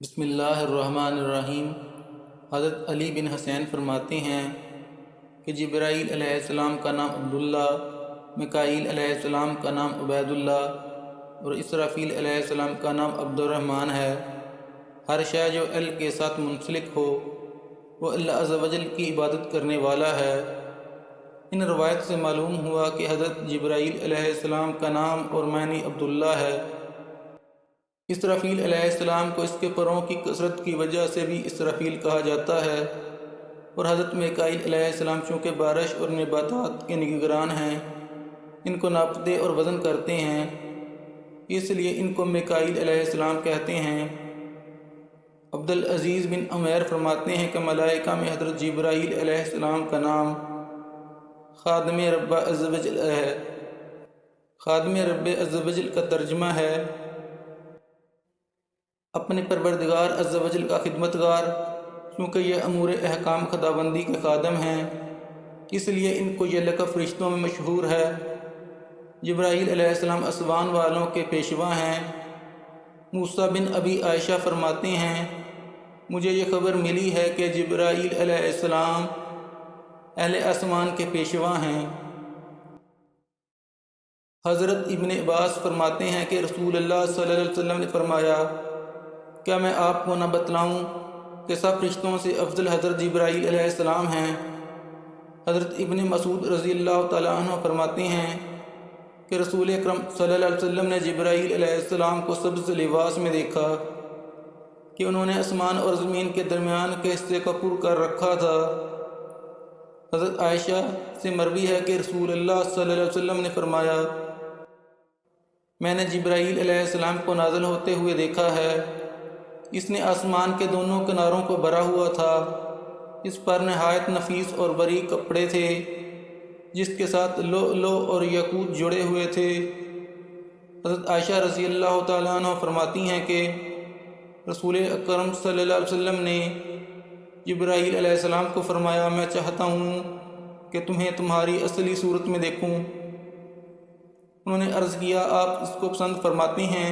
بسم اللہ الرحمن الرحیم۔ حضرت علی بن حسین فرماتے ہیں کہ جبرائیل علیہ السلام کا نام عبداللہ، میکائیل علیہ السلام کا نام عبید اللہ اور اسرافیل علیہ السلام کا نام عبد الرحمن ہے۔ ہر شے جو ال کے ساتھ منسلک ہو وہ اللہ عز و جل کی عبادت کرنے والا ہے۔ ان روایت سے معلوم ہوا کہ حضرت جبرائیل علیہ السلام کا نام اور معنی عبداللہ ہے۔ اسرافیل علیہ السلام کو اس کے پروں کی کثرت کی وجہ سے بھی اسرافیل کہا جاتا ہے، اور حضرت میکائیل علیہ السلام چونکہ بارش اور نباتات کے نگران ہیں، ان کو ناپتے اور وزن کرتے ہیں، اس لیے ان کو میکائیل علیہ السلام کہتے ہیں۔ عبدالعزیز بن عمیر فرماتے ہیں کہ ملائکہ میں حضرت جبرائیل علیہ السلام کا نام خادم رب عز و جل ہے۔ خادم رب عز و جل کا ترجمہ ہے اپنے پروردگار عز و جل کا خدمتگار۔ چونکہ یہ امور احکام خداوندی کے خادم ہیں، اس لیے ان کو یہ لقب فرشتوں میں مشہور ہے۔ جبرائیل علیہ السلام اسوان والوں کے پیشوا ہیں۔ موسیٰ بن ابی عائشہ فرماتے ہیں مجھے یہ خبر ملی ہے کہ جبرائیل علیہ السلام اہل آسمان کے پیشوا ہیں۔ حضرت ابن عباس فرماتے ہیں کہ رسول اللہ صلی اللہ علیہ وسلم نے فرمایا کیا میں آپ کو نہ بتلاؤں کہ سب فرشتوں سے افضل حضرت جبرائیل علیہ السلام ہیں۔ حضرت ابن مسعود رضی اللہ تعالیٰ عنہ فرماتے ہیں کہ رسول اکرم صلی اللہ علیہ وسلم نے جبرائیل علیہ السلام کو سبز لباس میں دیکھا کہ انہوں نے آسمان اور زمین کے درمیان کے حصے کو پر کر رکھا تھا۔ حضرت عائشہ سے مروی ہے کہ رسول اللہ صلی اللہ علیہ وسلم نے فرمایا میں نے جبرائیل علیہ السلام کو نازل ہوتے ہوئے دیکھا ہے، اس نے آسمان کے دونوں کناروں کو بھرا ہوا تھا، اس پر نہایت نفیس اور باریک کپڑے تھے جس کے ساتھ لؤلؤ اور یاقوت جڑے ہوئے تھے۔ حضرت عائشہ رضی اللہ تعالیٰ عنہ فرماتی ہیں کہ رسول اکرم صلی اللہ علیہ وسلم نے جبرائیل علیہ السلام کو فرمایا میں چاہتا ہوں کہ تمہیں تمہاری اصلی صورت میں دیکھوں۔ انہوں نے عرض کیا آپ اس کو پسند فرماتے ہیں؟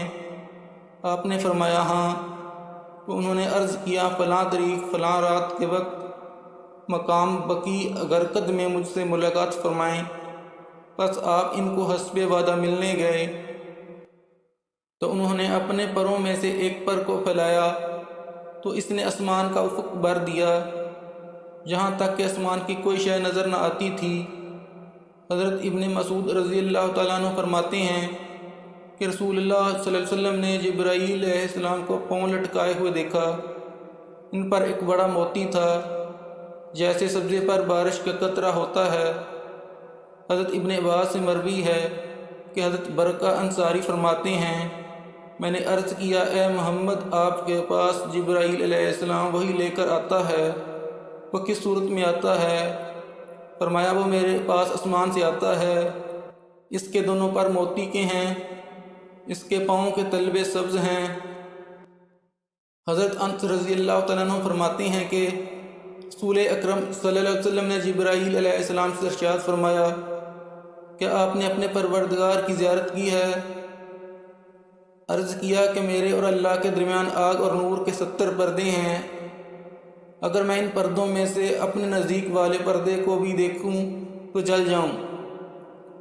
آپ نے فرمایا ہاں۔ تو انہوں نے عرض کیا فلاں تاریخ فلاں رات کے وقت مقام بقیع غرقد میں مجھ سے ملاقات فرمائیں۔ پس آپ ان کو حسب وعدہ ملنے گئے تو انہوں نے اپنے پروں میں سے ایک پر کو پھیلایا تو اس نے آسمان کا افق بھر دیا جہاں تک کہ آسمان کی کوئی شے نظر نہ آتی تھی۔ حضرت ابن مسعود رضی اللہ تعالیٰ عنہ فرماتے ہیں کہ رسول اللہ صلی اللہ علیہ وسلم نے جبرائیل علیہ السلام کو پاؤں لٹکائے ہوئے دیکھا، ان پر ایک بڑا موتی تھا جیسے سبزے پر بارش کا قطرہ ہوتا ہے۔ حضرت ابن عباس سے مروی ہے کہ حضرت برقہ انصاری فرماتے ہیں میں نے عرض کیا اے محمد آپ کے پاس جبرائیل علیہ السلام وحی لے کر آتا ہے، وہ کس صورت میں آتا ہے؟ فرمایا وہ میرے پاس آسمان سے آتا ہے، اس کے دونوں پر موتی کے ہیں، اس کے پاؤں کے تلوے سبز ہیں۔ حضرت انس رضی اللہ تعالیٰ عنہ فرماتے ہیں کہ رسول اکرم صلی اللہ علیہ وسلم نے جبرائیل علیہ السلام سے ارشاد فرمایا کیا آپ نے اپنے پروردگار کی زیارت کی ہے؟ عرض کیا کہ میرے اور اللہ کے درمیان آگ اور نور کے 70 پردے ہیں، اگر میں ان پردوں میں سے اپنے نزدیک والے پردے کو بھی دیکھوں تو جل جاؤں۔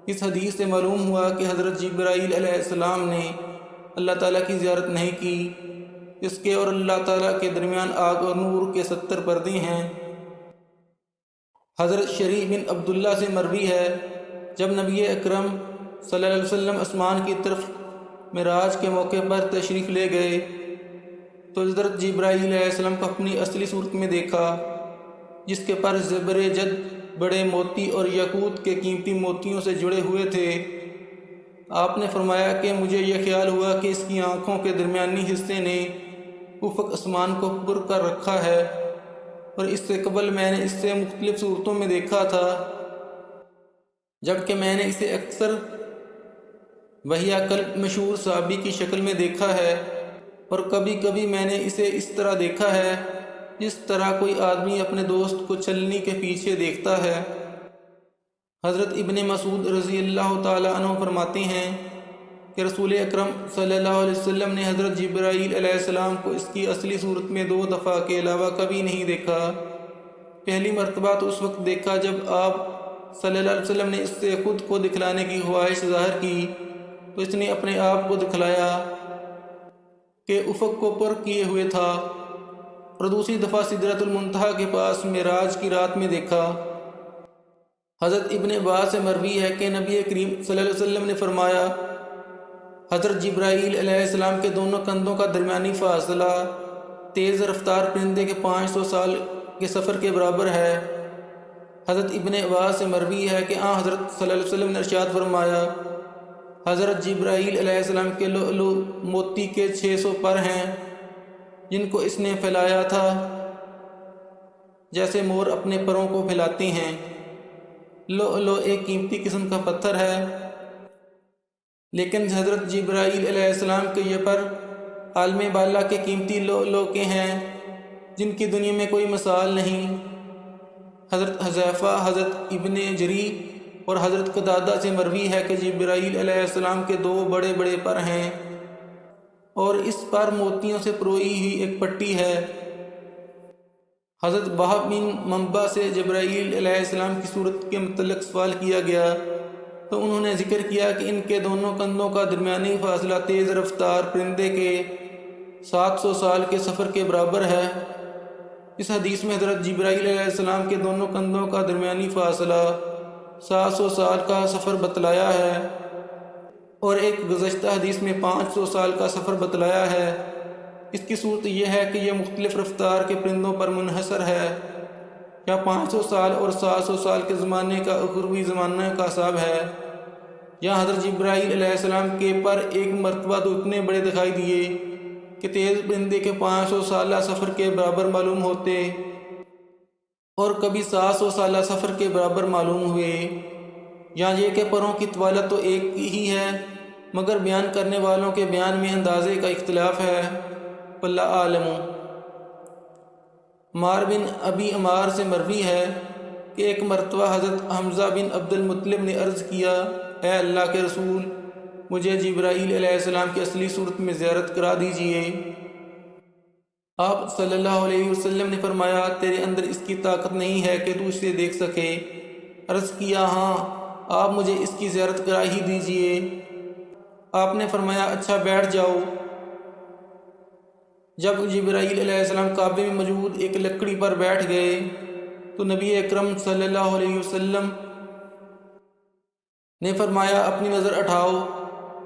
اس حدیث سے معلوم ہوا کہ حضرت جبرائیل علیہ السلام نے اللہ تعالیٰ کی زیارت نہیں کی، اس کے اور اللہ تعالیٰ کے درمیان آگ اور نور کے 70 پردے ہیں۔ حضرت شریح بن عبداللہ سے مروی ہے جب نبی اکرم صلی اللہ علیہ وسلم آسمان کی طرف معراج کے موقع پر تشریف لے گئے تو حضرت جبرائیل علیہ السلام کو اپنی اصلی صورت میں دیکھا جس کے پر زبر جد بڑے موتی اور یاقوت کے قیمتی موتیوں سے جڑے ہوئے تھے۔ آپ نے فرمایا کہ مجھے یہ خیال ہوا کہ اس کی آنکھوں کے درمیانی حصے نے افق آسمان کو پر کر رکھا ہے، اور اس سے قبل میں نے اس سے مختلف صورتوں میں دیکھا تھا، جبکہ میں نے اسے اکثر وحیہ قلب مشہور صحابی کی شکل میں دیکھا ہے، اور کبھی کبھی میں نے اسے اس طرح دیکھا ہے جس طرح کوئی آدمی اپنے دوست کو چلنی کے پیچھے دیکھتا ہے۔ حضرت ابن مسعود رضی اللہ تعالیٰ عنہ فرماتے ہیں کہ رسول اکرم صلی اللہ علیہ وسلم نے حضرت جبرائیل علیہ السلام کو اس کی اصلی صورت میں 2 دفعہ کے علاوہ کبھی نہیں دیکھا۔ پہلی مرتبہ تو اس وقت دیکھا جب آپ صلی اللہ علیہ وسلم نے اس سے خود کو دکھلانے کی خواہش ظاہر کی تو اس نے اپنے آپ کو دکھلایا کہ افق کو پر کیے ہوئے تھا، اور دوسری دفعہ سدرۃ المنتہا کے پاس معراج کی رات میں دیکھا۔ حضرت ابن عباس سے مروی ہے کہ نبی کریم صلی اللہ علیہ وسلم نے فرمایا، حضرت جبرائیل علیہ السلام کے دونوں کندھوں کا درمیانی فاصلہ تیز رفتار پرندے کے 500 سال کے سفر کے برابر ہے۔ حضرت ابن عباس سے مروی ہے کہ حضرت صلی اللہ علیہ وسلم نے ارشاد فرمایا، حضرت جبرائیل علیہ السلام کے لؤلؤ موتی کے 600 پر ہیں جن کو اس نے پھیلایا تھا جیسے مور اپنے پروں کو پھیلاتے ہیں۔ لؤلؤ ایک قیمتی قسم کا پتھر ہے، لیکن حضرت جبرائیل علیہ السلام کے یہ پر عالم بالا کے قیمتی لؤلؤ کے ہیں جن کی دنیا میں کوئی مثال نہیں۔ حضرت حذیفہ، حضرت ابن جری اور حضرت قتادہ سے مروی ہے کہ جبرائیل علیہ السلام کے 2 بڑے بڑے پر ہیں اور اس پر موتیوں سے پروئی ہوئی ایک پٹی ہے۔ حضرت وہب بن منبع سے جبرائیل علیہ السلام کی صورت کے متعلق سوال کیا گیا تو انہوں نے ذکر کیا کہ ان کے دونوں کندھوں کا درمیانی فاصلہ تیز رفتار پرندے کے 700 سال کے سفر کے برابر ہے۔ اس حدیث میں حضرت جبرائیل علیہ السلام کے دونوں کندھوں کا درمیانی فاصلہ 700 سال کا سفر بتلایا ہے، اور ایک گزشتہ حدیث میں 500 سال کا سفر بتلایا ہے۔ اس کی صورت یہ ہے کہ یہ مختلف رفتار کے پرندوں پر منحصر ہے، یا 500 سال اور 700 سال کے زمانے کا اخروی زمانہ کا حساب ہے، یا حضرت جبرائیل علیہ السلام کے پر ایک مرتبہ تو اتنے بڑے دکھائی دیے کہ تیز پرندے کے 500 سالہ سفر کے برابر معلوم ہوتے، اور کبھی 700 سالہ سفر کے برابر معلوم ہوئے، یا یہ کہ پروں کی طوالت تو ایک ہی ہے مگر بیان کرنے والوں کے بیان میں اندازے کا اختلاف ہے، واللہ عالم۔ عمار بن ابی عمار سے مروی ہے کہ ایک مرتبہ حضرت حمزہ بن عبد المطلب نے عرض کیا، اے اللہ کے رسول، مجھے جبرائیل علیہ السلام کی اصلی صورت میں زیارت کرا دیجئے۔ آپ صلی اللہ علیہ وسلم نے فرمایا، تیرے اندر اس کی طاقت نہیں ہے کہ تو اسے دیکھ سکے۔ عرض کیا، ہاں، آپ مجھے اس کی زیارت کرا ہی دیجئے۔ آپ نے فرمایا، اچھا بیٹھ جاؤ۔ جب جبرائیل علیہ السلام کعبے میں موجود ایک لکڑی پر بیٹھ گئے تو نبی اکرم صلی اللہ علیہ وسلم نے فرمایا، اپنی نظر اٹھاؤ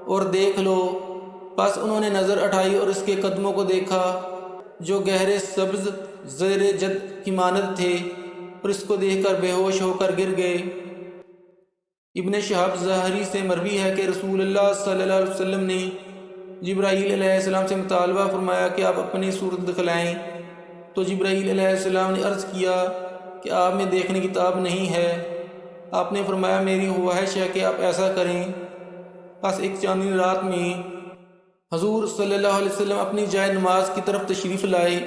اور دیکھ لو۔ بس انہوں نے نظر اٹھائی اور اس کے قدموں کو دیکھا جو گہرے سبز زیر جد کی مانند تھے، اور اس کو دیکھ کر بے ہوش ہو کر گر گئے۔ ابن شہاب ظاہری سے مروی ہے کہ رسول اللہ صلی اللہ علیہ وسلم نے جبرائیل علیہ السلام سے مطالبہ فرمایا کہ آپ اپنی صورت دکھلائیں، تو جبرائیل علیہ السلام نے عرض کیا کہ آپ میں دیکھنے کی تاب نہیں ہے۔ آپ نے فرمایا، میری خواہش ہے کہ آپ ایسا کریں۔ بس ایک چاندنی رات میں حضور صلی اللہ علیہ وسلم اپنی جائے نماز کی طرف تشریف لائے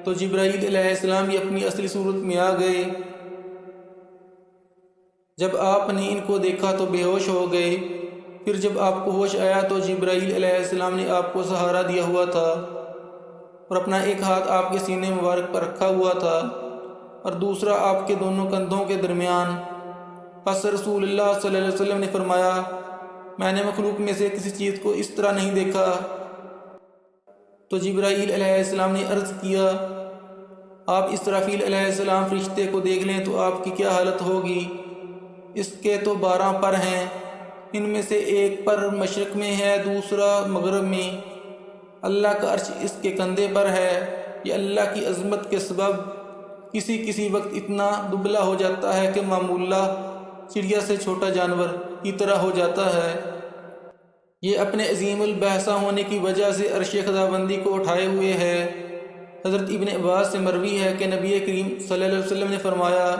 تو جبرائیل علیہ السلام بھی اپنی اصلی صورت میں آ گئے۔ جب آپ نے ان کو دیکھا تو بے ہوش ہو گئے۔ پھر جب آپ کو ہوش آیا تو جبرائیل علیہ السلام نے آپ کو سہارا دیا ہوا تھا اور اپنا ایک ہاتھ آپ کے سینے مبارک پر رکھا ہوا تھا اور دوسرا آپ کے دونوں کندھوں کے درمیان۔ پس رسول اللہ صلی اللہ علیہ وسلم نے فرمایا، میں نے مخلوق میں سے کسی چیز کو اس طرح نہیں دیکھا۔ تو جبرائیل علیہ السلام نے عرض کیا، آپ اسرافیل علیہ السلام فرشتے کو دیکھ لیں تو آپ کی کیا حالت ہوگی؟ اس کے تو 12 پر ہیں، ان میں سے ایک پر مشرق میں ہے، دوسرا مغرب میں۔ اللہ کا عرش اس کے کندھے پر ہے۔ یہ اللہ کی عظمت کے سبب کسی وقت اتنا دبلا ہو جاتا ہے کہ معمولہ چڑیا سے چھوٹا جانور کی طرح ہو جاتا ہے۔ یہ اپنے عظیم البحثہ ہونے کی وجہ سے عرش خداوندی کو اٹھائے ہوئے ہے۔ حضرت ابن عباس سے مروی ہے کہ نبی کریم صلی اللہ علیہ وسلم نے فرمایا،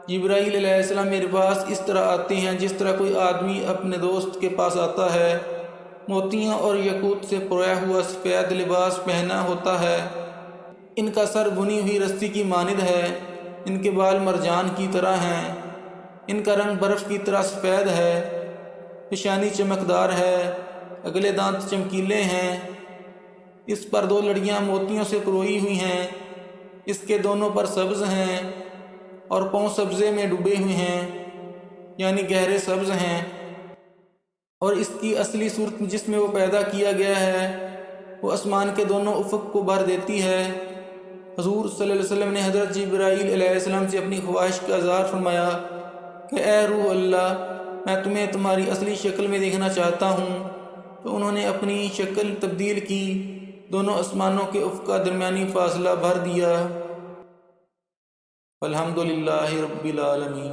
جبرائیل علیہ السلام میرے پاس اس طرح آتے ہیں جس طرح کوئی آدمی اپنے دوست کے پاس آتا ہے۔ موتیاں اور یاقوت سے پرویا ہوا سفید لباس پہنا ہوتا ہے، ان کا سر بنی ہوئی رسی کی مانند ہے، ان کے بال مرجان کی طرح ہیں، ان کا رنگ برف کی طرح سفید ہے، پیشانی چمکدار ہے، اگلے دانت چمکیلے ہیں، اس پر 2 لڑیاں موتیوں سے پروئی ہوئی ہیں، اس کے دونوں پر سبز ہیں اور پاؤں سبزے میں ڈوبے ہوئے ہیں، یعنی گہرے سبز ہیں، اور اس کی اصلی صورت جس میں وہ پیدا کیا گیا ہے وہ آسمان کے دونوں افق کو بھر دیتی ہے۔ حضور صلی اللہ علیہ وسلم نے حضرت جبرائیل علیہ السلام سے اپنی خواہش کا اظہار فرمایا کہ اے روح اللہ، میں تمہیں تمہاری اصلی شکل میں دیکھنا چاہتا ہوں، تو انہوں نے اپنی شکل تبدیل کی، دونوں آسمانوں کے افق کا درمیانی فاصلہ بھر دیا۔ الحمدللہ رب العالمین۔